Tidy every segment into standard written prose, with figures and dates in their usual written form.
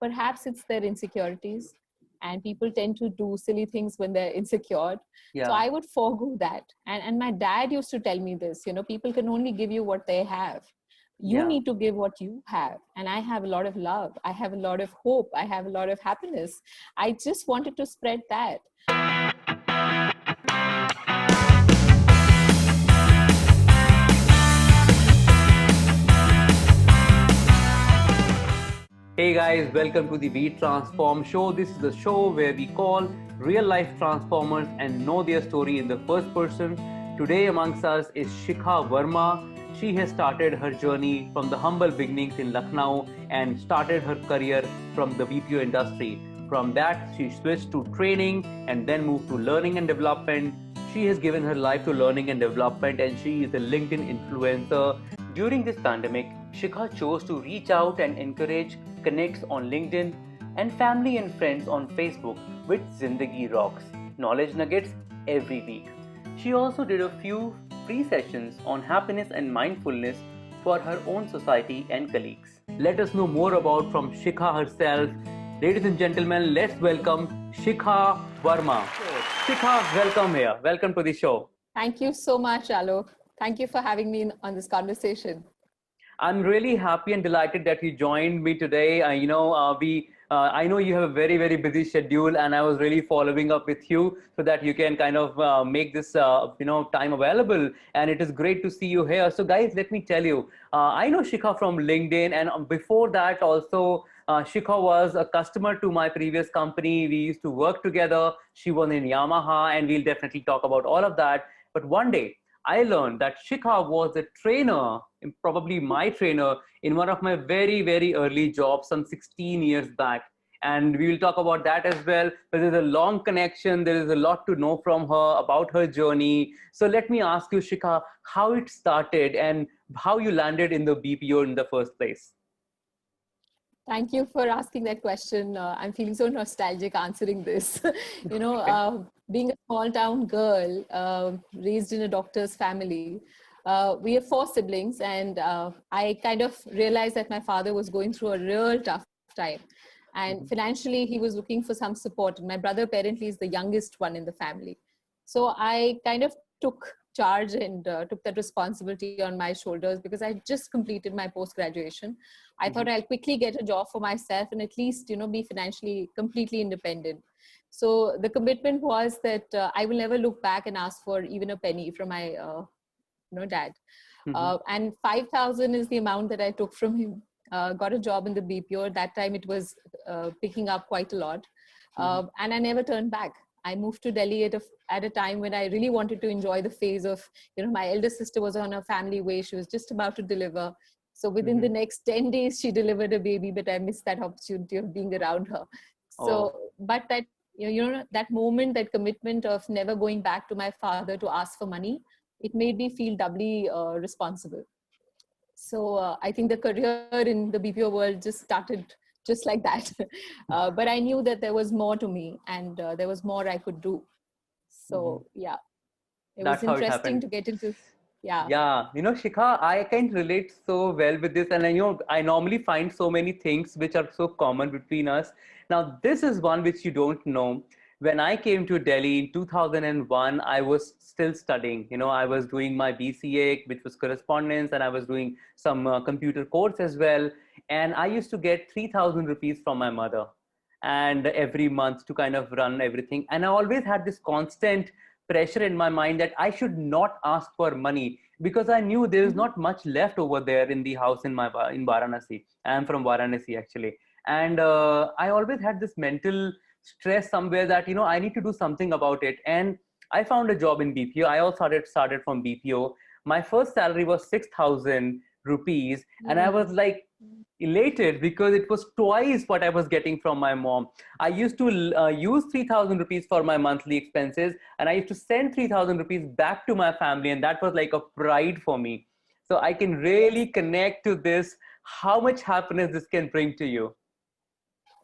perhaps it's their insecurities, and people tend to do silly things when they're insecure. So Yeah. I would forego that. And my dad used to tell me this, people can only give you what they have. You Yeah. need to give what you have. And I have a lot of love. I have a lot of hope. I have a lot of happiness. I just wanted to spread that. Hey guys, welcome to the We Transform show. This is the show where we call real life transformers and know their story in the first person. Today amongst us is Shikha Verma. She has started her journey from the humble beginnings in Lucknow and started her career from the BPO industry. From that, she switched to training and then moved to learning and development. She has given her life to learning and development, and she is a LinkedIn influencer. During this pandemic, Shikha chose to reach out and encourage connects on LinkedIn and family and friends on Facebook with Zindagi Rocks knowledge nuggets every week. She also did a few free sessions on happiness and mindfulness for her own society and colleagues. Let us know more about from Shikha herself. Ladies and gentlemen, let's welcome Shikha Verma. Shikha, welcome here. Welcome to the show. Thank you so much, Alok. Thank you for having me on this conversation. I'm really happy and delighted that you joined me today. I know you have a very, very busy schedule, and I was really following up with you so that you can kind of make this, time available. And it is great to see you here. So, guys, let me tell you, I know Shikha from LinkedIn, and before that, also, Shikha was a customer to my previous company. We used to work together. She was in Yamaha, and we'll definitely talk about all of that. But one day, I learned that Shikha was a trainer, probably my trainer, in one of my very, very early jobs some 16 years back. And we will talk about that as well. But there's a long connection. There is a lot to know from her about her journey. So let me ask you, Shikha, how it started and how you landed in the BPO in the first place. Thank you for asking that question. I'm feeling so nostalgic answering this. Okay. Being a small town girl, raised in a doctor's family, we have four siblings, and I kind of realized that my father was going through a real tough time. And Mhm. financially, he was looking for some support. And my brother apparently is the youngest one in the family. So I kind of took charge and took that responsibility on my shoulders because I just completed my post graduation. I thought Mhm. I'll quickly get a job for myself and at least, be financially completely independent. So the commitment was that I will never look back and ask for even a penny from my, dad. Mhm. And 5,000 is the amount that I took from him. Got a job in the BPO. That time it was picking up quite a lot. Mhm. And I never turned back. I moved to Delhi at a time when I really wanted to enjoy the phase of, my elder sister was on a family way. She was just about to deliver. So within the Mhm. next 10 days, she delivered a baby, but I missed that opportunity of being around her. Oh. So, but that, that moment, that commitment of never going back to my father to ask for money, it made me feel doubly responsible. So I think the career in the BPO world just started just like that. But I knew that there was more to me and there was more I could do. Mhm. So yeah, it was That's how it interesting happened. to get into. Yeah. Yeah, Shikha, I can relate so well with this, and I normally find so many things which are so common between us. Now, this is one which you don't know. When I came to Delhi in 2001, I was still studying. I was doing my BCA, which was correspondence, and I was doing some computer course as well. And I used to get 3,000 rupees from my mother, and every month to kind of run everything. And I always had this constant pressure in my mind that I should not ask for money because I knew there is Mhm. not much left over there in the house in Varanasi. I am from Varanasi actually, and I always had this mental stress somewhere that I need to do something about it. And I found a job in BPO. I also started from BPO. My first salary was 6,000 rupees, and I was Mm. like elated because it was twice what I was getting from my mom. I used to use 3,000 rupees for my monthly expenses, and I used to send 3,000 rupees back to my family, and that was like a pride for me. So I can really Yes. connect to this, how much happiness this can bring to you.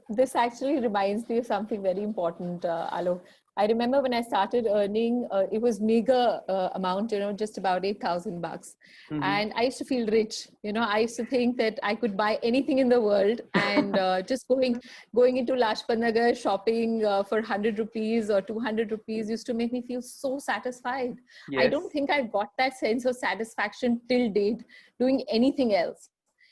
This actually reminds me of something very important, Alok. I remember when I started earning, it was meager amount, just about 8,000 bucks. And I used to feel rich. I used to think that I could buy anything in the world, and just going into Lajpat Nagar shopping for 100 rupees or 200 rupees used to make me feel so satisfied. I Yes. don't think I got that sense of satisfaction till date doing anything else.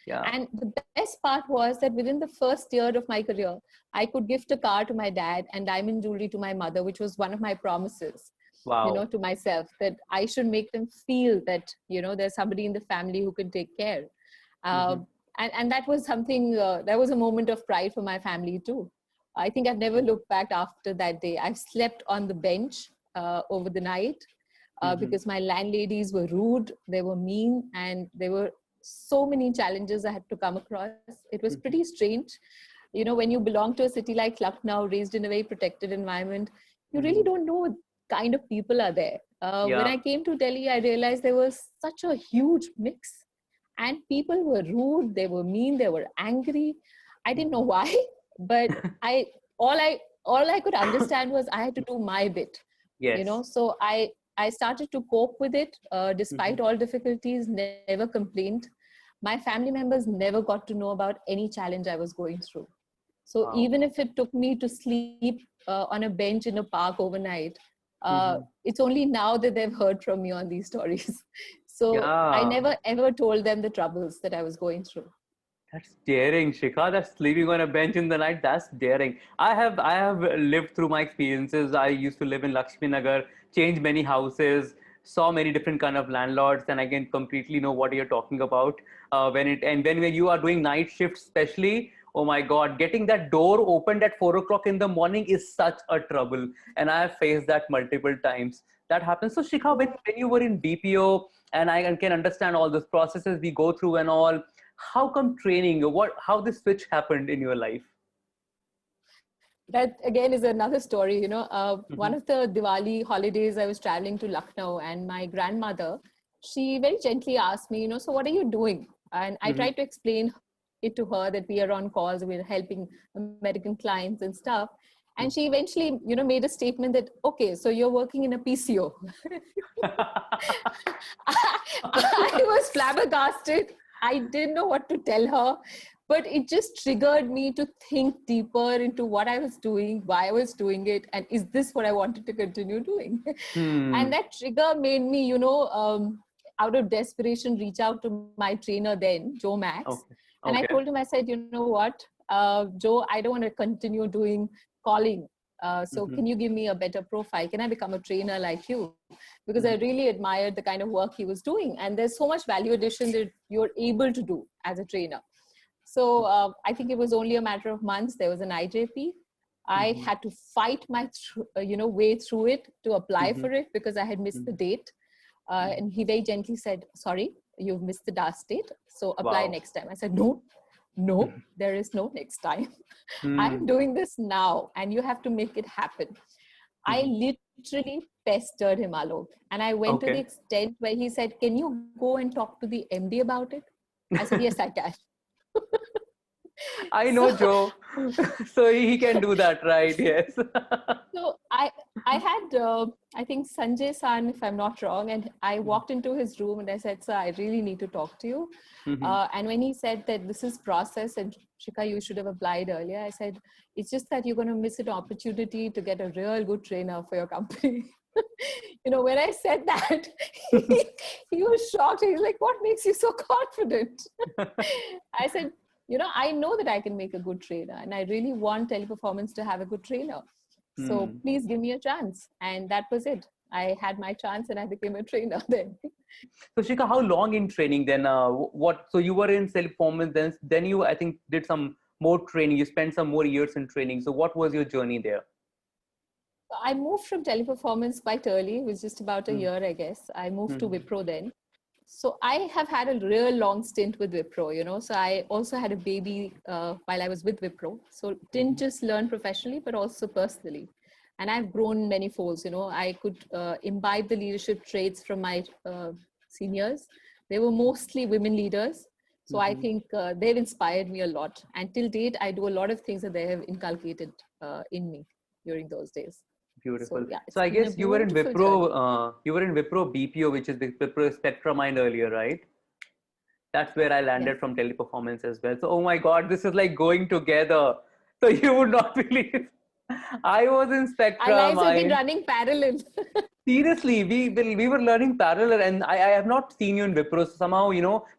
Yeah. And the best part was that within the first year of my career, I could gift a car to my dad and diamond jewelry to my mother, which was one of my promises, Wow. to myself, that I should make them feel that, there's somebody in the family who can take care. And that was something, that was a moment of pride for my family too. I think I've never looked back after that day. I've slept on the bench over the night because my landladies were rude, they were mean, and there were so many challenges I had to come across. It was pretty strange. When you belong to a city like Lucknow, raised in a very protected environment, you really don't know what kind of people are there. When I came to Delhi, I realized there was such a huge mix, and people were rude, they were mean, they were angry. I didn't know why, but all I could understand was I had to do my bit. Yes. So I started to cope with it despite all difficulties, never complained. My family members never got to know about any challenge I was going through. So even if it took me to sleep on a bench in a park overnight, it's only now that they've heard from me on these stories. So I never ever told them the troubles that I was going through. That's daring, Shikha. That's sleeping on a bench in the night. That's daring. I have lived through my experiences. I used to live in Lakshmi Nagar, changed many houses, saw many different kind of landlords, and I can completely know what you're talking about. When you are doing night shifts, especially, oh my God, getting that door opened at 4 o'clock in the morning is such a trouble, and I have faced that multiple times. That happens. So, Shikha, when you were in BPO, and I can understand all those processes we go through and all, how come training, how this switch happened in your life? That again is another story. One of the Diwali holidays, I was traveling to Lucknow, and my grandmother, she very gently asked me, so what are you doing? And I tried to explain it to her that we are on calls, we're helping American clients and stuff. And she eventually, made a statement that, okay, so you're working in a PCO. I was flabbergasted. I didn't know what to tell her, but it just triggered me to think deeper into what I was doing, why I was doing it, and is this what I wanted to continue doing? And that trigger made me, out of desperation, reach out to my trainer then, Joe Max. Okay. And I told him, I said, you know what, Joe, I don't want to continue doing calling. So can you give me a better profile? Can I become a trainer like you? Because I really admired the kind of work he was doing. And there's so much value addition that you're able to do as a trainer. So I think it was only a matter of months. There was an IJP. I had to fight my way through it to apply for it because I had missed the date. And he very gently said, sorry, you've missed the last date. So apply next time. I said, no, there is no next time. I'm doing this now and you have to make it happen. I literally pestered him, Alok. And I went to the extent where he said, can you go and talk to the MD about it? I said, yes, I can. I know Joe. So he can do that, right? Yes. So I had, I think Sanjay San, if I'm not wrong, and I walked into his room and I said, sir, I really need to talk to you. And when he said that this is process and Shikha, you should have applied earlier, I said, it's just that you're going to miss an opportunity to get a real good trainer for your company. When I said that, he was shocked. He's like, what makes you so confident? I said, I know that I can make a good trainer and I really want Teleperformance to have a good trainer. So please give me a chance. And that was it. I had my chance and I became a trainer then. So Shikha, how long in training then? So you were in Teleperformance, then you, I think, did some more training. You spent some more years in training. So what was your journey there? I moved from Teleperformance quite early. It was just about a year, I guess. I moved to Wipro then. So I have had a real long stint with Wipro, So I also had a baby while I was with Wipro. So didn't just learn professionally, but also personally. And I've grown many folds, I could imbibe the leadership traits from my seniors. They were mostly women leaders. So I think they've inspired me a lot. And till date, I do a lot of things that they have inculcated in me during those days. Beautiful. So yeah, So it's I been a guess you were in beautiful journey. Wipro BPO, which is the Wipro Spectramind earlier, right? That's where I Yeah. landed from Teleperformance as well. So, oh my God, this is like going together. So you would not believe. I was in Our Spectrum. lives have been I running parallel. seriously, we were learning parallel, and I have not seen you in Wipro. So somehow,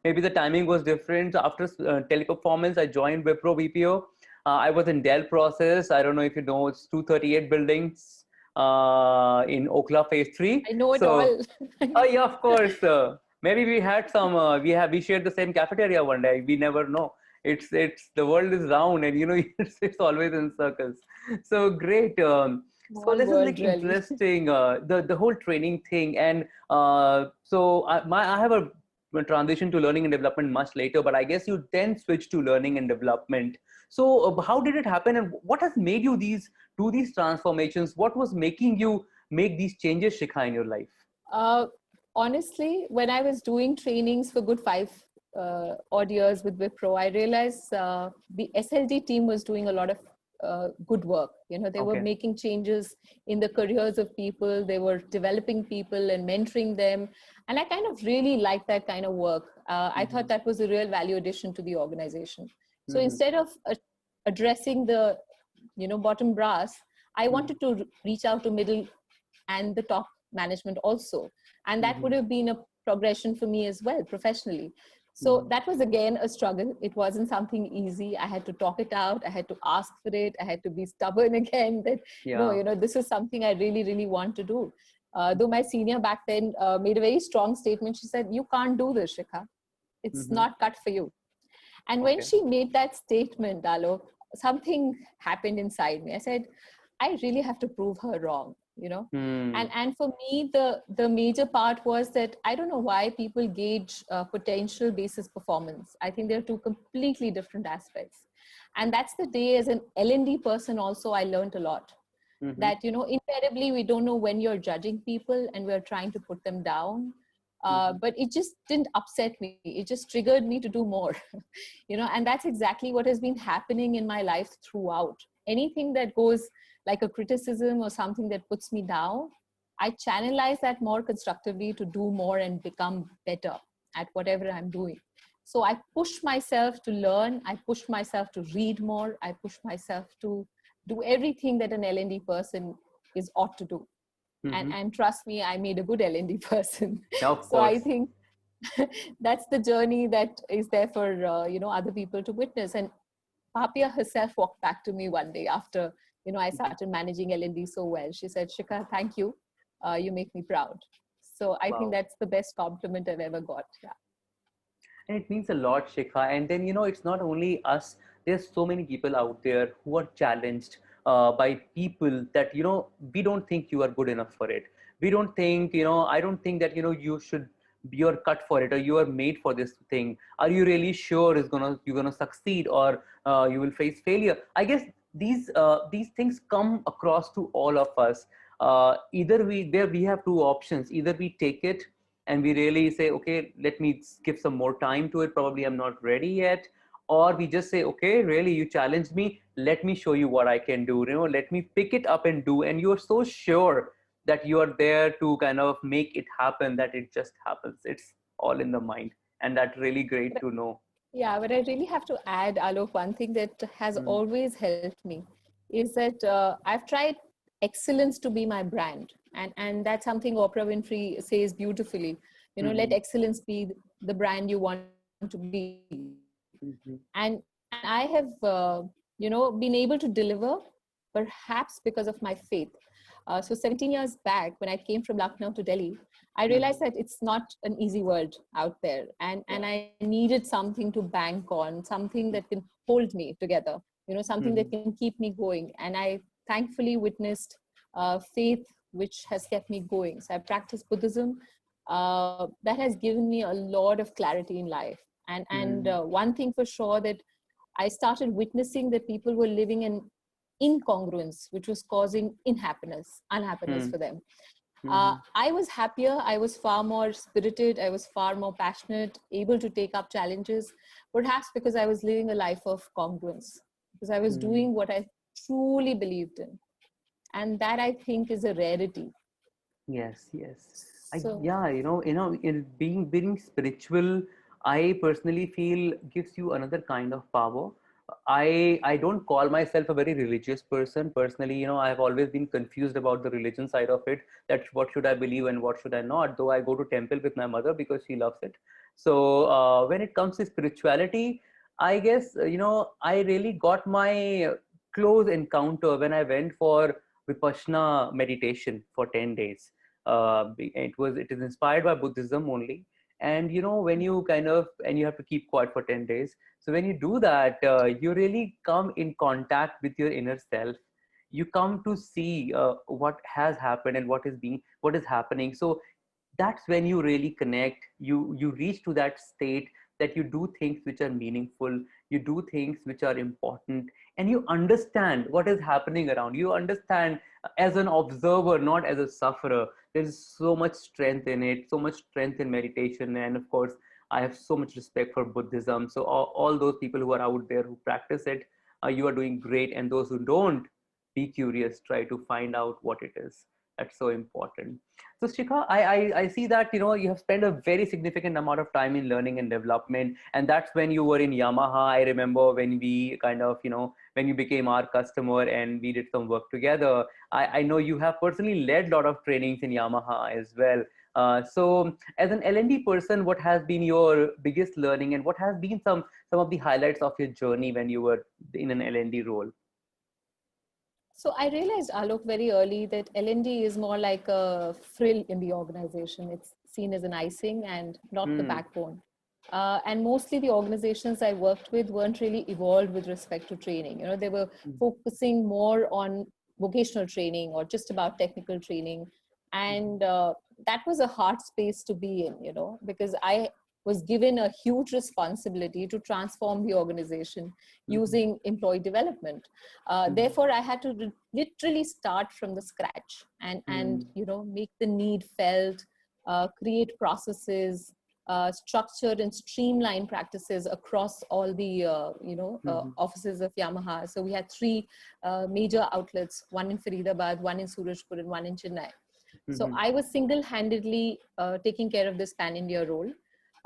maybe the timing was different. After Teleperformance, I joined Wipro BPO. I was in Dell process. I don't know if you know, it's 238 buildings in Okla Phase 3. I know it So all. oh yeah, of course. Maybe we had some. We shared the same cafeteria one day. We never know. It's the world is round, and it's always in circles. So great. So Small this is like world, really. interesting. The whole training thing, and so I have a transition to learning and development much later. But I guess you then switched to learning and development. So how did it happen, and what has made you do these transformations? What was making you make these changes, Shikha, in your life? Uh, Honestly, when I was doing trainings for good five odd years with Wipro, I realized the SLD team was doing a lot of good work. You know, they were Okay. making changes in the careers of people. They were developing people and mentoring them, and I kind of really liked that kind of work. I thought that was a real value addition to the organization. So Mm-hmm. instead of addressing the bottom brass, I wanted to reach out to middle and the top management also, and that Mm-hmm. would have been a progression for me as well professionally. So Mm-hmm. that was again a struggle. It wasn't something easy. I had to talk it out, I had to ask for it, I had to be stubborn again that no, Yeah. this is something I really really want to do. Though my senior back then made a very strong statement. She said, you can't do this, Shikha, it's Mm-hmm. not cut for you. And when Okay. she made that statement, Alok, something happened inside me. I said, I really have to prove her wrong. Hmm. And for me, the major part was that I don't know why people gauge potential basis performance. I think they're two completely different aspects. And that's the day as an L&D person also I learned a lot. Mm-hmm. That invariably we don't know when you're judging people and we're trying to put them down. Mm-hmm. But it just didn't upset me. It just triggered me to do more. And that's exactly what has been happening in my life throughout. Anything that goes like a criticism or something that puts me down, I channelize that more constructively to do more and become better at whatever I'm doing. So I push myself to learn, I push myself to read more, I push myself to do everything that an L&D person is ought to do. and Mm-hmm. and trust me, I made a good L&D person. Of So I course. think that's the journey that is there for other people to witness. And Papia herself walked back to me one day after I started managing L&D so well. She said, Shikha, thank you, you make me proud. So I think Wow. that's the best compliment I've ever got. Yeah. And it means a lot, Shikha. And then, it's not only us, there's so many people out there who are challenged by people that, we don't think you are good enough for it. We don't think, I don't think that, you're cut for it or you are made for this thing. Are you really sure you're gonna succeed, or you will face failure? I guess these things come across to all of us. Either we have two options. Either we take it and we really say, okay, let me give some more time to it, probably I'm not ready yet. Or we just say, okay, really, you challenged me, let me show you what I can do, let me pick it up and do. And you're so sure that you are there to kind of make it happen, that it just happens. It's all in the mind, and that's really great to know. Yeah, but I really have to add, Alok, one thing that has Mm, always helped me is that I've tried excellence to be my brand. And that's something Oprah Winfrey says beautifully. Let mhm, excellence be the brand you want to be. mhm, And I have, been able to deliver perhaps because of my faith. So 17 years back, when I came from Lucknow to Delhi, I realized mhm. that it's not an easy world out there. And Yeah. I needed something to bank on, something that can hold me together, something that Mhm, can keep me going. And I thankfully witnessed faith, which has kept me going. So I practice Buddhism. That has given me a lot of clarity in life. And mhm, one thing for sure, that I started witnessing that people were living in incongruence, which was causing unhappiness mhm, for them. mhm, I was happier. I was far more spirited. I was far more passionate, able to take up challenges, perhaps because I was living a life of congruence, because I was mhm. doing what I truly believed in. And that, I think, is a rarity. Yes, yes. So Yeah, in being spiritual, I personally feel gives you another kind of power. I don't call myself a very religious person personally. I've always been confused about the religion side of it. That what should I believe and what should I not? Though I go to temple with my mother because she loves it. So when it comes to spirituality, I guess I really got my close encounter when I went for Vipassana meditation for 10 days. It is inspired by Buddhism only. And when you kind of, and you have to keep quiet for 10 days, so when you do that, you really come in contact with your inner self. You come to see what has happened and what is happening. So that's when you really connect. You reach to that state that you do things which are meaningful, you do things which are important, and you understand what is happening around. You understand as an observer, not as a sufferer. There's so much strength in it, so much strength in meditation. And of course, I have so much respect for Buddhism. So all those people who are out there who practice it, you are doing great. And those who don't, be curious, try to find out what it is. That's so important. So Shikha, I see that you have spent a very significant amount of time in learning and development, and that's when you were in Yamaha. I remember when we kind of when you became our customer and we did some work together. I know you have personally led a lot of trainings in Yamaha as well. So as an L&D person, what has been your biggest learning, and what has been some of the highlights of your journey when you were in an L&D role? So I realized, Alok, very early that L&D is more like a frill in the organization. It's seen as an icing and not the Hmm. backbone. And mostly the organizations I worked with weren't really evolved with respect to training. They were focusing more on vocational training or just about technical training. And that was a hard space to be in, because I was given a huge responsibility to transform the organization Mhm. using employee development. Mhm. Therefore, I had to literally start from the scratch and Mhm. make the need felt, create processes, structured and streamlined practices across all the Mhm. offices of Yamaha. So we had three major outlets: one in Faridabad, one in Surajpur, and one in Chennai. So Mhm. I was single-handedly taking care of this pan-India role,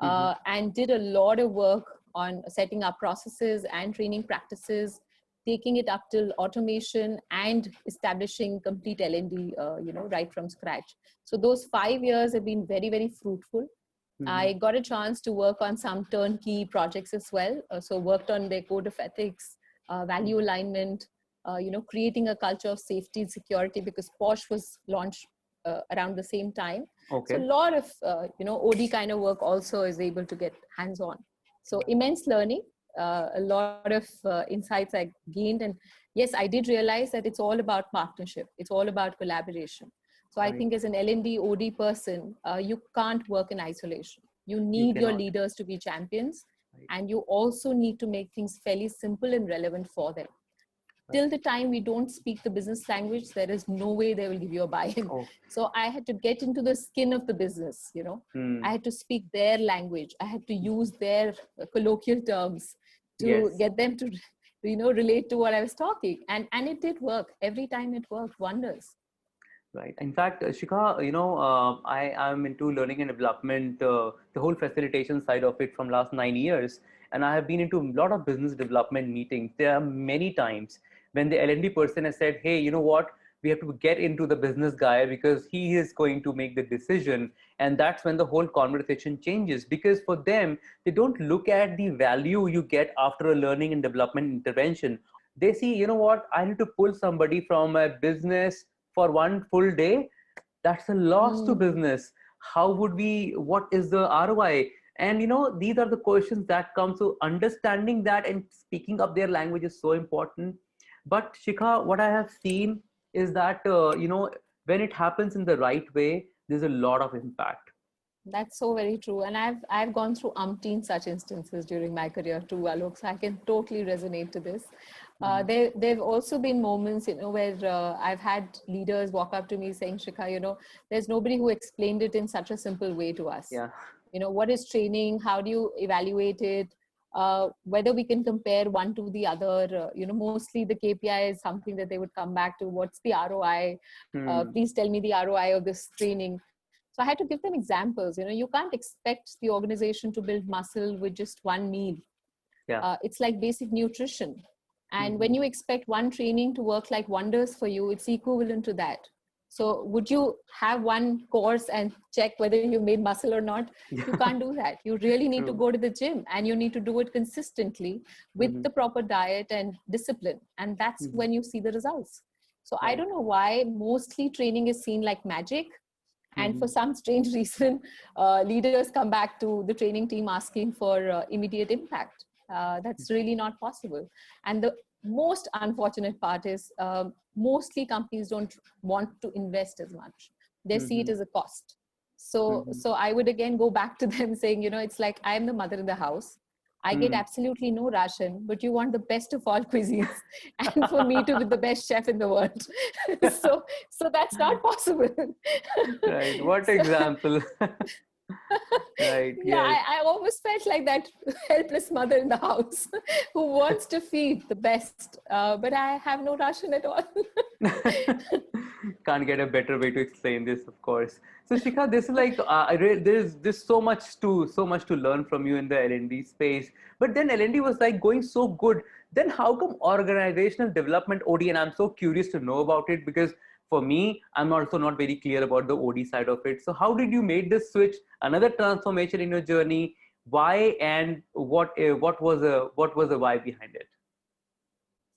Mhm. and did a lot of work on setting up processes and training practices, taking it up till automation and establishing complete L&D, right from scratch. So those 5 years have been very, very fruitful. Mhm. I got a chance to work on some turnkey projects as well. So worked on their code of ethics, value alignment, creating a culture of safety and security, because Porsche was launched around the same time. So a Okay. lot of, OD kind of work also is able to get hands-on. So immense learning, a lot of insights I gained. And yes, I did realize that it's all about partnership. It's all about collaboration. So I Right. think as an L&D OD person, you can't work in isolation. You You need your cannot. leaders to be champions, Right. and you also need to make things fairly simple and relevant for them. Right. Till the time we don't speak the business language, there is no way they will give you a buy-in. Oh. So I had to get into the skin of the business. I Hmm. had to speak their language. I had to use their colloquial terms to Yes. get them to, relate to what I was talking. And it did work. Every time it worked wonders. Right. In fact, Shikha, I am into learning and development, the whole facilitation side of it from last 9 years, and I have been into a lot of business development meetings. There are many times when the L&D person has said, "Hey, you know what? We have to get into the business guy because he is going to make the decision," and that's when the whole conversation changes. Because for them, they don't look at the value you get after a learning and development intervention. They see, you know what? I need to pull somebody from a business for one full day. That's a loss to Mm. business. How would we, what is the ROI? And these are the questions that come. So understanding that and speaking up their language is so important. But Shikha, what I have seen is that when it happens in the right way, there's a lot of impact. That's so very true. And I've gone through umpteen such instances during my career too, Alok. So I can totally resonate to this. Mhm. There've also been moments, where I've had leaders walk up to me saying, Shikha, there's nobody who explained it in such a simple way to us. Yeah. What is training? How do you evaluate it? whether we can compare one to the other. Mostly the KPI is something that they would come back to. What's the ROI? Please tell me the ROI of this training. So I had to give them examples. You can't expect the organization to build muscle with just one meal. Yeah. It's like basic nutrition. And when you expect one training to work like wonders for you, it's equivalent to that. So would you have one course and check whether you made muscle or not? You can't do that. You really need to go to the gym, and you need to do it consistently with the proper diet and discipline. And that's when you see the results. So I don't know why mostly training is seen like magic. And for some strange reason, leaders come back to the training team asking for immediate impact. That's really not possible. And the most unfortunate part is mostly companies don't want to invest as much. They see it as a cost. So I would again go back to them saying, it's like, I'm the mother in the house. I get absolutely no ration, but you want the best of all cuisines, and for me to be the best chef in the world. so that's not possible. Right. What example? Right. Yeah, Yes. I almost felt like that helpless mother in the house who wants to feed the best, but I have no ration at all. Can't get a better way to explain this, of course. So Shikha, this is like there's so much to learn from you in the L&D space. But then L&D was like going so good. Then how come organizational development OD? And I'm so curious to know about it, because for me, I'm also not very clear about the OD side of it. So how did you make this switch? Another transformation in your journey? Why, and what was the why behind it?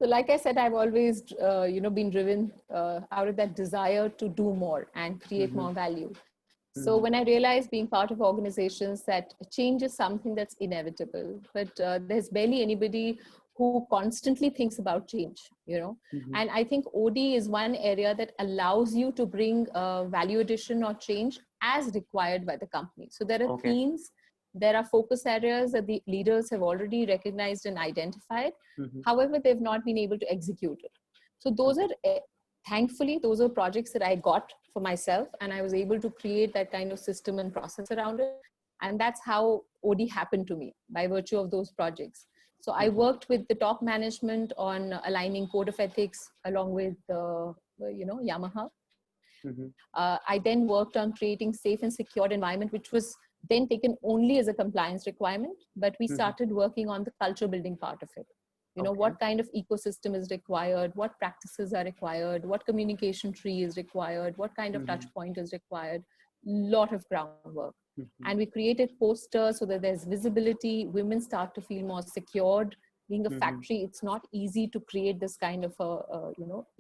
So like I said, I've always, been driven out of that desire to do more and create more value. So when I realized being part of organizations that change is something that's inevitable, but there's barely anybody who constantly thinks about change, and I think OD is one area that allows you to bring value addition or change as required by the company. So there are themes, there are focus areas that the leaders have already recognized and identified. However, they've not been able to execute it. So those are, thankfully, those are projects that I got for myself, and I was able to create that kind of system and process around it. And that's how OD happened to me, by virtue of those projects. So I worked with the top management on aligning code of ethics along with, Yamaha. I then worked on creating safe and secure environment, which was then taken only as a compliance requirement, but we started working on the culture building part of it. What kind of ecosystem is required, what practices are required, what communication tree is required, what kind of touch point is required, lot of groundwork. And we created posters so that there's visibility, women start to feel more secured. Being a factory, it's not easy to create this kind of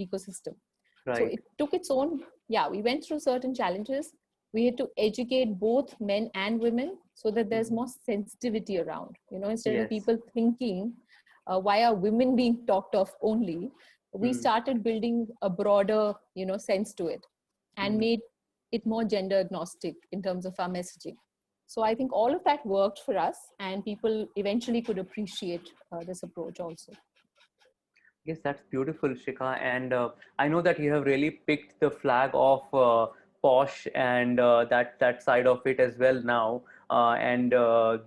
ecosystem. Right. So it took its own, we went through certain challenges. We had to educate both men and women so that there's more sensitivity around, instead of people thinking, why are women being talked of only? We started building a broader, sense to it, and made it more gender agnostic in terms of our messaging. So I think all of that worked for us, and people eventually could appreciate this approach also. Yes, that's beautiful, Shikha. And I know that you have really picked the flag of Posh and that side of it as well now. And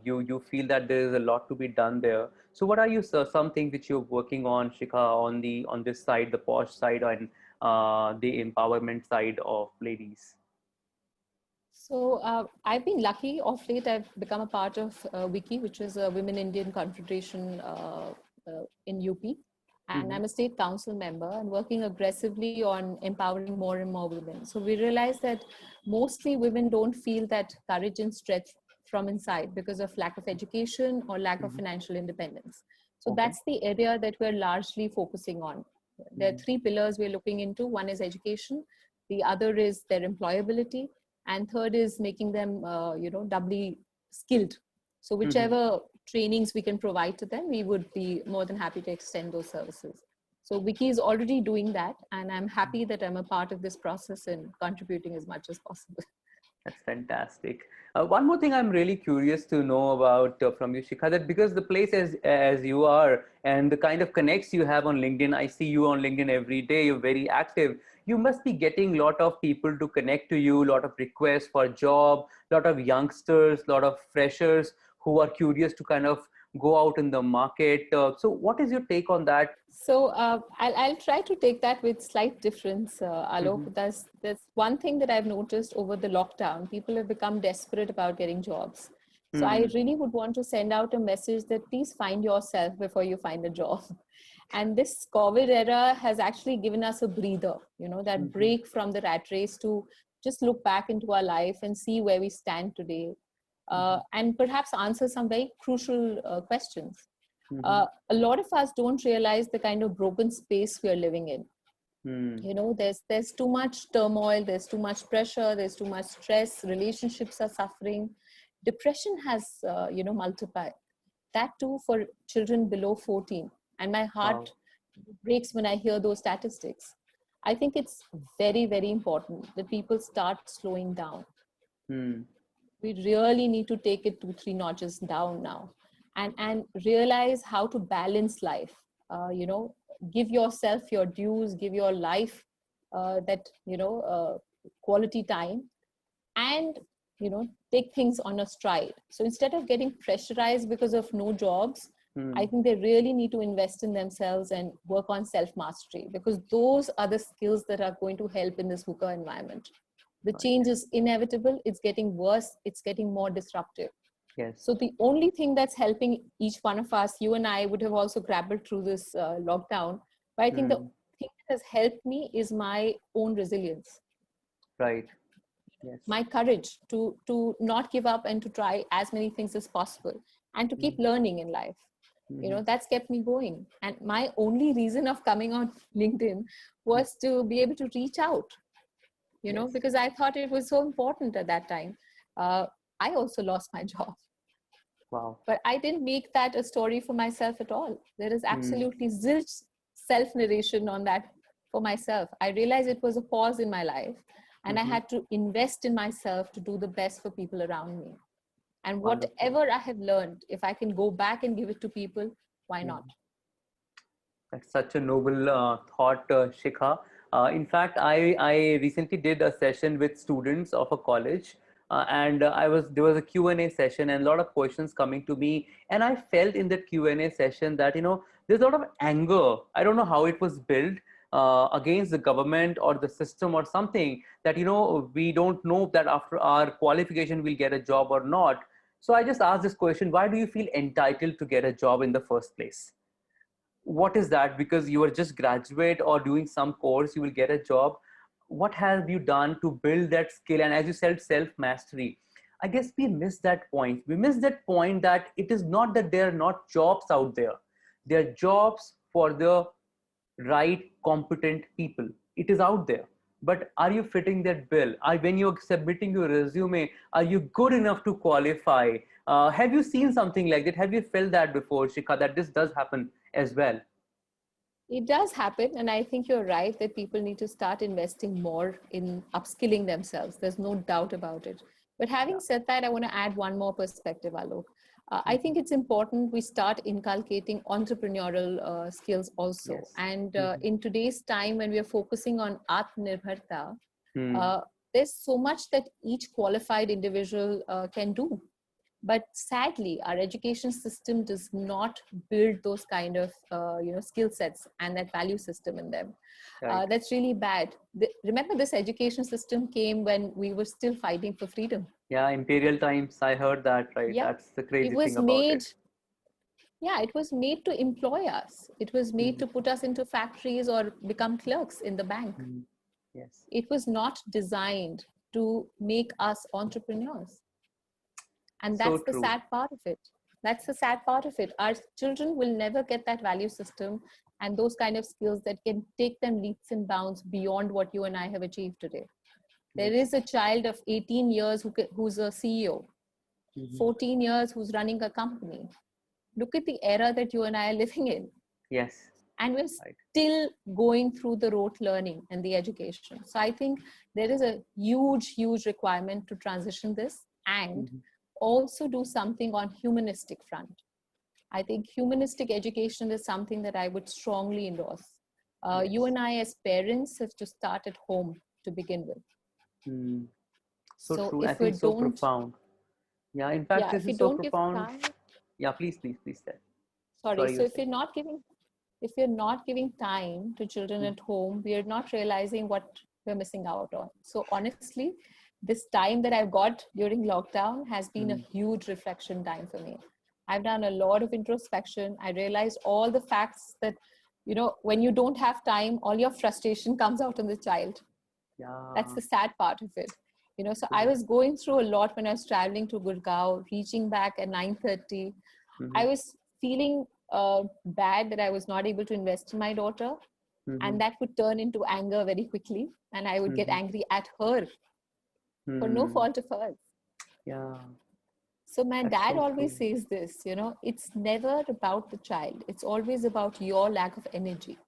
you feel that there is a lot to be done there. So what are some things which you're working on, Shikha, on this side, the Posh side, and the empowerment side of ladies? So I've been lucky. Of late, I've become a part of WICI, which is a Women Indian Confederation in UP. And I'm a state council member and working aggressively on empowering more and more women. So we realize that mostly women don't feel that courage and strength from inside because of lack of education or lack of financial independence. So that's the area that we're largely focusing on. There are three pillars we're looking into. One is education. The other is their employability. And third is making them, doubly skilled. So whichever trainings we can provide to them, we would be more than happy to extend those services. So WICI is already doing that, and I'm happy that I'm a part of this process and contributing as much as possible. That's fantastic. One more thing I'm really curious to know about from you, Shikha, that because the place as you are and the kind of connects you have on LinkedIn, I see you on LinkedIn every day, you're very active. You must be getting a lot of people to connect to you, a lot of requests for job, a lot of youngsters, a lot of freshers who are curious to kind of go out in the market. So what is your take on that? So I'll try to take that with slight difference, Mm-hmm. Alok. There's one thing that I've noticed over the lockdown. People have become desperate about getting jobs. So I Hmm. really would want to send out a message that please find yourself before you find a job. And this COVID era has actually given us a breather, that Mm-hmm. break from the rat race to just look back into our life and see where we stand today, Mm-hmm. and perhaps answer some very crucial questions. Mm-hmm. A lot of us don't realize the kind of broken space we are living in. Hmm. There's too much turmoil, there's too much pressure, there's too much stress, relationships are suffering, depression has multiplied, that too for children below 14, and my Wow. heart breaks when I hear those statistics. I think it's very, very important that people start slowing down. Hmm. We really need to take it 2 3 notches down now, and realize how to balance life. Give yourself your dues, give your life that quality time, and take things on a stride. So instead of getting pressurized because of no jobs, I Hmm. think they really need to invest in themselves and work on self mastery, because those are the skills that are going to help in this VUCA environment. The Right. change is inevitable, it's getting worse, it's getting more disruptive. Yes. So the only thing that's helping each one of us, you and I would have also grappled through this lockdown, but I think the Hmm. thing that has helped me is my own resilience, Right. Yes. my courage to not give up and to try as many things as possible, and to keep Hmm. learning in life. Hmm. That's kept me going, and my only reason of coming on LinkedIn was to be able to reach out, Yes. because I thought it was so important at that time. uh, I also lost my job, Wow. but I didn't make that a story for myself at all. There is Hmm. absolutely zilch self narration on that for myself. I realized it was a pause in my life, and I Mm-hmm. had to invest in myself to do the best for people around me. And Wonderful. whatever I have learned, if I can go back and give it to people, why not? Mhm. That's such a noble thought, Shikha. In fact, I recently did a session with students of a college, and there was a Q&A session and a lot of questions coming to me, and I felt in that Q&A session that there's a lot of anger. I don't know how it was built against the government or the system or something, that we don't know that after our qualification we'll get a job or not. So I just asked this question: why do you feel entitled to get a job in the first place? What is that? Because you are just graduate or doing some course, you will get a job. What have you done to build that skill? And as you said, self mastery. I guess we miss that point. We miss that point that it is not that there are not jobs out there. There are jobs for the right competent people. It is out there, but are you fitting that bill? When you're submitting your resume, are you good enough to qualify? Have you seen something like that? Have you felt that before, Shikha, that this does happen as well? It does happen, and I think you're right that people need to start investing more in upskilling themselves. There's no doubt about it. But Yeah. having said that, I want to add one more perspective, Alok. I Mhm. think it's important we start inculcating entrepreneurial skills also. Yes. And Mhm. in today's time, when we are focusing on Atmanirbharta, Hmm. uh, there's so much that each qualified individual can do. But sadly, our education system does not build those kind of skill sets and that value system in them. Right. That's really bad. Remember, this education system came when we were still fighting for freedom. Yeah, imperial times. I heard that. Right. Yeah, That's the it crazy thing was about made. it. Yeah, it was made to employ us. It was made Mhm. to put us into factories or become clerks in the bank. Mhm. Yes. It was not designed to make us entrepreneurs. And So that's the true. sad part of it. That's the sad part of it. Our children will never get that value system and those kind of skills that can take them leaps and bounds beyond what you and I have achieved today. There Yes. is a child of 18 years who's a CEO, Mhm. 14 years who's running a company. Look at the era that you and I are living in. Yes. And we're Right. still going through the rote learning and the education. So I think there is a huge, huge requirement to transition this and Mhm. also do something on humanistic front. I think humanistic education is something that I would strongly endorse. You Yes. and I, as parents, have to start at home to begin with. Hmm. So So true. I if we think so don't, profound. Yeah. In fact, yeah, this if we is so don't give profound. time, Yeah, please say. Sorry. Sorry, So you say. if you're not giving time to children Hmm. at home, we are not realizing what we're missing out on. So honestly, this time that I've got during lockdown has been a Hmm. huge reflection time for me. I've done a lot of introspection. I realized all the facts that, when you don't have time, all your frustration comes out on the child. That's Yeah. the sad part of it. So I True. was going through a lot when I was traveling to Gurgaon, reaching back at 9:30. Hmm. I was feeling bad that I was not able to invest in my daughter, Hmm. and that would turn into anger very quickly, and I would get Hmm. angry at her for no Hmm. fault of hers. Yeah, So my that's dad so always true. says this, it's never about the child. It's always about your lack of energy.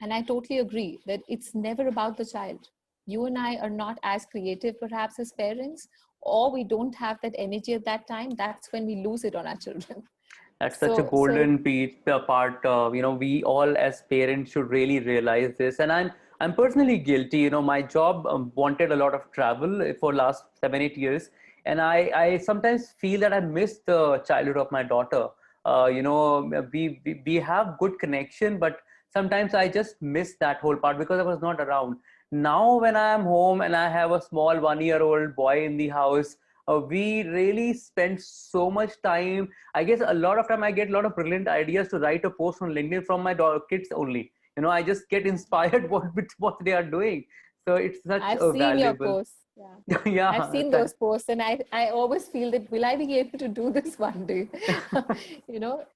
And I totally agree that it's never about the child. You and I are not as creative, perhaps, as parents, or we don't have that energy at that time. That's when we lose it on our children. That's such a So golden part. We all as parents should really realize this. And I'm personally guilty. My job wanted a lot of travel for last 7 8 years, and I sometimes feel that I miss the childhood of my daughter. We have good connection, but sometimes I just miss that whole part because I was not around. Now when I am home and I have a small 1 year old boy in the house, we really spend so much time. I guess a lot of time I get a lot of brilliant ideas to write a post on LinkedIn from my kids only. I just get inspired what they are doing. So it's such I've a seen your valuable. posts. Yeah. I've Yeah. seen those posts, and I always feel that will I be able to do this one day?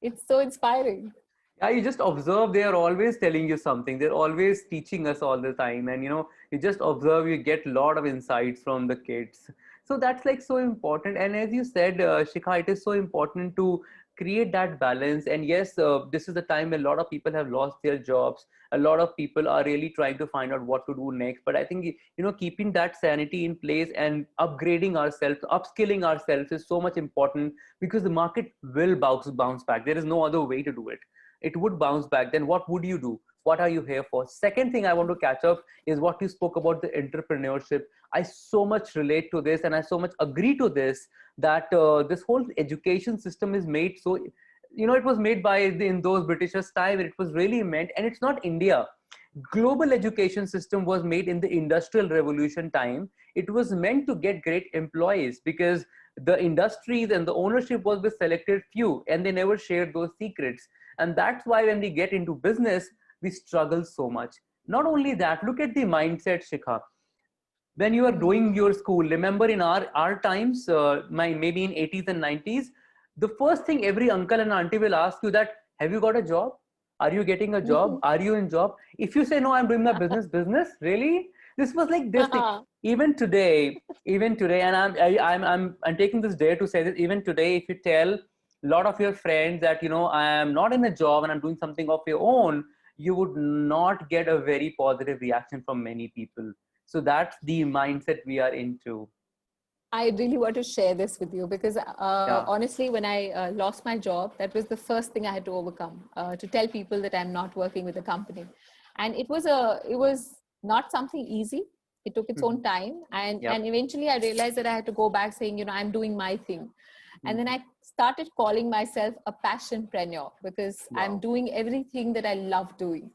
It's so inspiring. Yeah, you just observe. They are always telling you something. They're always teaching us all the time, and you just observe. You get a lot of insights from the kids. So that's like so important. And as you said, Shikha, it is so important to create that balance. And yes, this is the time when a lot of people have lost their jobs. A lot of people are really trying to find out what to do next. But I think keeping that sanity in place and upgrading ourselves, upskilling ourselves is so much important because the market will bounce back. There is no other way to do it. It would bounce back. Then what would you do? What are you here for? Second thing I want to catch up is what you spoke about, the entrepreneurship. I so much relate to this, and I so much agree to this, that this whole education system is made so, it was made in those Britishers time, and it was really meant, and it's not India. Global education system was made in the industrial revolution time. It was meant to get great employees because the industries and the ownership was with selected few, and they never shared those secrets. And that's why when we get into business, we struggle so much. Not only that, look at the mindset, Shikha. When you are Hmm. doing your school, remember in our times, maybe in 80s and 90s, the first thing every uncle and auntie will ask you that, have you got a job? Are you getting a job? Are you in job? If you say no, I'm doing my business, really? This was like this thing. Even today, and I'm taking this day to say that even today, if you tell a lot of your friends that I am not in a job and I'm doing something of your own, you would not get a very positive reaction from many people. So that's the mindset we are into. I really want to share this with you because Yeah. honestly, when I lost my job, that was the first thing I had to overcome, to tell people that I'm not working with a company. And it was not something easy. It took its Mhm. own time. And, Yep. and eventually I realized that I had to go back saying, I'm doing my thing. And then Mhm. I started calling myself a passionpreneur because I'm Wow. doing everything that I love doing.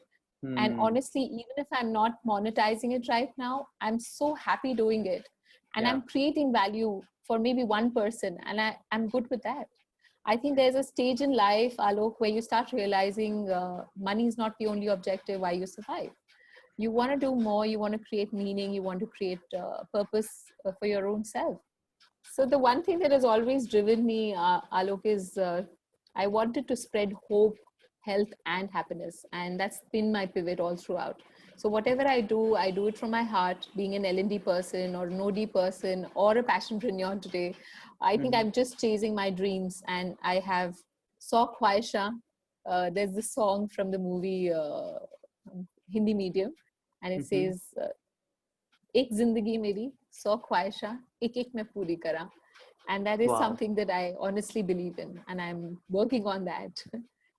And Hmm. honestly, even if I'm not monetizing it right now, I'm so happy doing it. And Yeah. I'm creating value for maybe one person. And I'm good with that. I think there's a stage in life, Alok, where you start realizing money is not the only objective why you survive. You want to do more, you want to create meaning, you want to create purpose for your own self. So the one thing that has always driven me, Alok, is I wanted to spread hope, health, and happiness, and that's been my pivot all throughout. So whatever I do it from my heart. Being an L&D person or an OD person or a passionpreneur today, I think Mhm. I'm just chasing my dreams, and I have saw Khwaisha. There's this song from the movie Hindi Medium, and it Mhm. says. एक जिंदगी मेरी 100 ख्वाहिशा एक एक मैं पूरी करा, and that is Wow. something that I honestly believe in, and I'm working on that.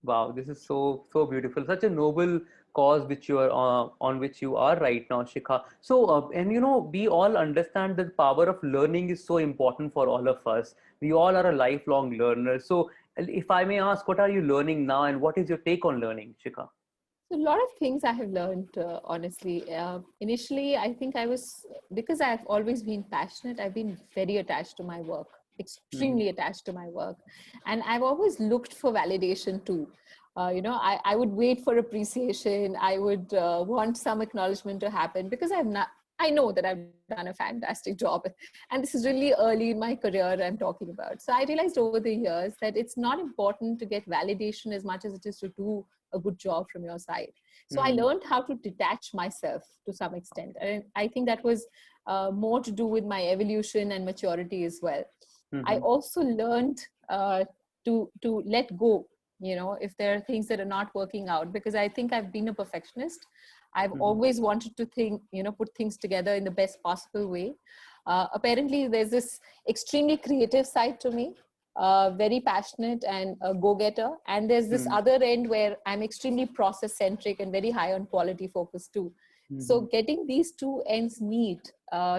Wow, this is so beautiful. Such a noble cause which you are on which you are right now, Shikha. So, and we all understand that the power of learning is so important for all of us. We all are a lifelong learner. So, if I may ask, what are you learning now, and what is your take on learning, Shikha? So a lot of things I have learned, honestly. Initially, I think because I've always been passionate, I've been very attached to my work, Mm-hmm. extremely attached to my work. And I've always looked for validation too. I would wait for appreciation. I would want some acknowledgement to happen because I know that I've done a fantastic job. And this is really early in my career I'm talking about. So I realized over the years that it's not important to get validation as much as it is to do a good job from your side. So I Mm-hmm. learned how to detach myself to some extent. And I think that was more to do with my evolution and maturity as well. I Mm-hmm. also learned to let go, if there are things that are not working out, because I think I've been a perfectionist. I've Mm-hmm. always wanted to put things together in the best possible way. Apparently, there's this extremely creative side to me, very passionate and a go-getter. And there's this other end where I'm extremely process-centric and very high on quality focus too. So Mm-hmm. getting these two ends meet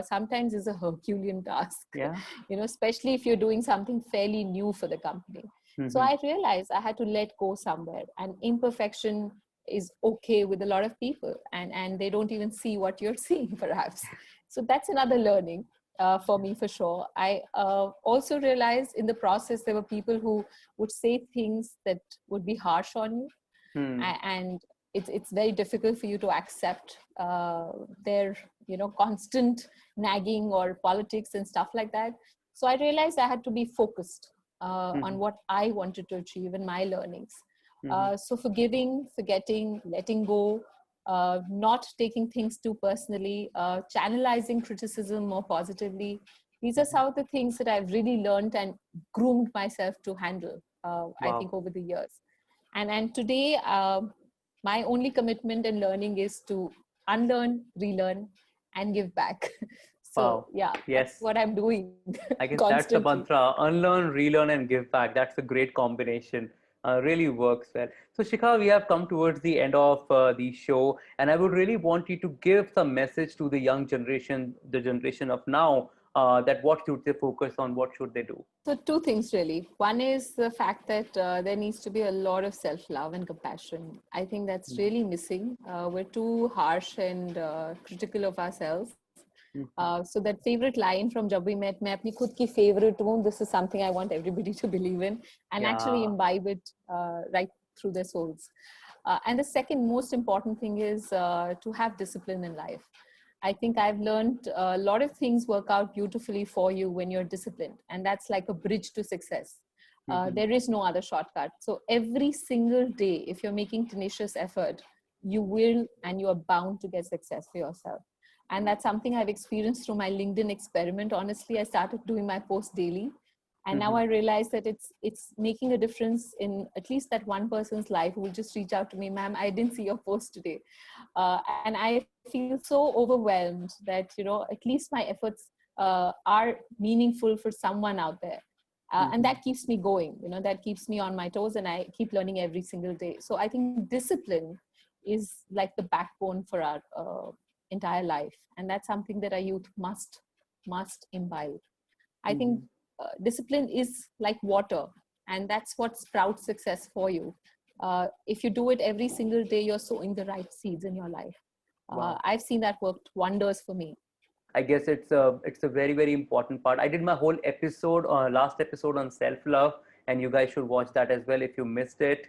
sometimes is a Herculean task, Yeah. especially if you're doing something fairly new for the company. So Mm-hmm. I realized I had to let go somewhere, and imperfection is okay with a lot of people, and they don't even see what you're seeing perhaps. So that's another learning for me for sure. I also realized in the process there were people who would say things that would be harsh on you, Hmm. and it's very difficult for you to accept their constant nagging or politics and stuff like that. So I realized I had to be focused on Mm-hmm. what I wanted to achieve in my learnings. Mm-hmm. So forgiving, forgetting, letting go, not taking things too personally, channelizing criticism more positively. These are Mm-hmm. some of the things that I've really learned and groomed myself to handle, I think, Wow. over the years. And today, my only commitment and learning is to unlearn, relearn, and give back. So Wow. yeah, that's Yes. what I'm doing I guess that's the constantly. mantra: unlearn, relearn, and give back. That's a great combination. Really works well. So, Shikha, we have come towards the end of the show, and I would really want you to give some message to the young generation, the generation of now, that what should they focus on, what should they do? So two things really. One is the fact that there needs to be a lot of self-love and compassion. I think that's really missing. We're too harsh and critical of ourselves. Mhm. So that favorite line from Jab We Met, "मैं अपनी खुद की favorite हूँ," this is something I want everybody to believe in and actually Yeah. imbibe it right through their souls. And the second most important thing is to have discipline in life. I think I've learned a lot of things work out beautifully for you when you're disciplined, and that's like a bridge to success. Mhm. There is no other shortcut. So every single day, if you're making tenacious effort, you will and you are bound to get success for yourself. And that's something I've experienced through my LinkedIn experiment. Honestly, I started doing my post daily, and now Mhm. I realize that it's making a difference in at least that one person's life who will just reach out to me, "Ma'am, I didn't see your post today," and I feel so overwhelmed that at least my efforts are meaningful for someone out there. And Mhm. that keeps me going, that keeps me on my toes, and I keep learning every single day. So I think discipline is like the backbone for our entire life, and that's something that our youth must imbibe. I think Mhm. discipline is like water, and that's what sprouts success for you. If you do it every single day, you're sowing the right seeds in your life. Wow. I've seen that worked wonders for me. I guess it's a very important part. I did my whole episode, last episode on self love, and you guys should watch that as well if you missed it.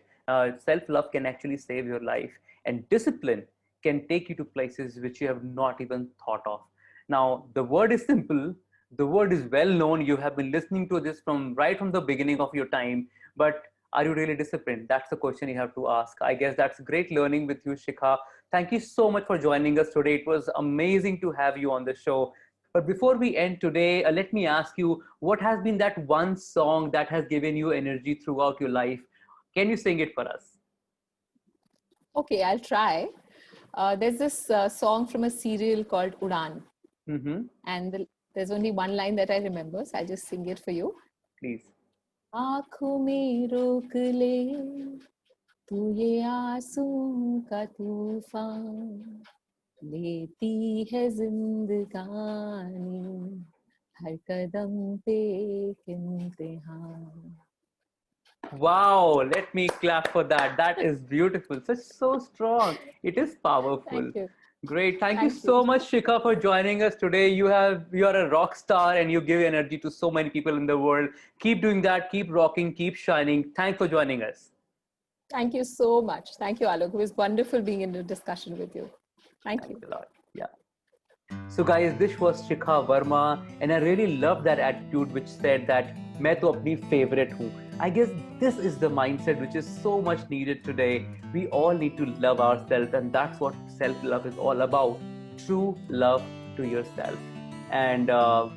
Self love can actually save your life, and discipline can take you to places which you have not even thought of. Now, the word is simple. The word is well known. You have been listening to this from right from the beginning of your time, but are you really disciplined? That's the question you have to ask. I guess that's great learning with you, Shikha. Thank you so much for joining us today. It was amazing to have you on the show. But before we end today, let me ask you, what has been that one song that has given you energy throughout your life? Can you sing it for us? Okay, I'll try. There's this song from a serial called Udan, Mm-hmm. and there's only one line that I remember, so I'll just sing it for you. Please. आंखों में रोक ले तू ये आंसू का तूफान लेती है जिंदगानी हर कदम पे एक इम्तिहान. Wow, let me clap for that. That is beautiful. Such so strong. It is powerful. Thank you. Great. Thank you Thank you. so much, Shikha, for joining us today. You are a rock star and you give energy to so many people in the world. Keep doing that. Keep rocking. Keep shining. Thanks for joining us. Thank you so much. Thank you, Alok. It was wonderful being in a discussion with you. Thank you. Thanks a lot. Yeah. So guys, this was Shikha Verma, and I really love that attitude which said that मैं तो अपनी favorite हूँ. I guess this is the mindset which is so much needed today. We all need to love ourselves, and that's what self-love is all about. True love to yourself. And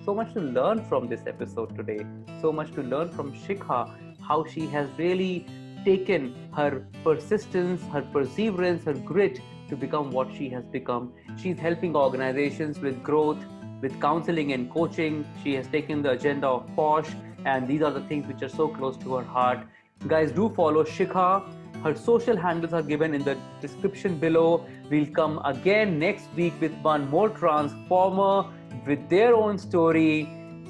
so much to learn from this episode today. So much to learn from Shikha, how she has really taken her persistence, her perseverance, her grit to become what she has become. She's helping organizations with growth, with counseling and coaching. She has taken the agenda of POSH, and these are the things which are so close to her heart. Guys, do follow Shikha. Her social handles are given in the description below. We'll come again next week with one more transformer with their own story.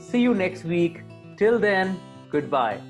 See you next week. Till then, goodbye.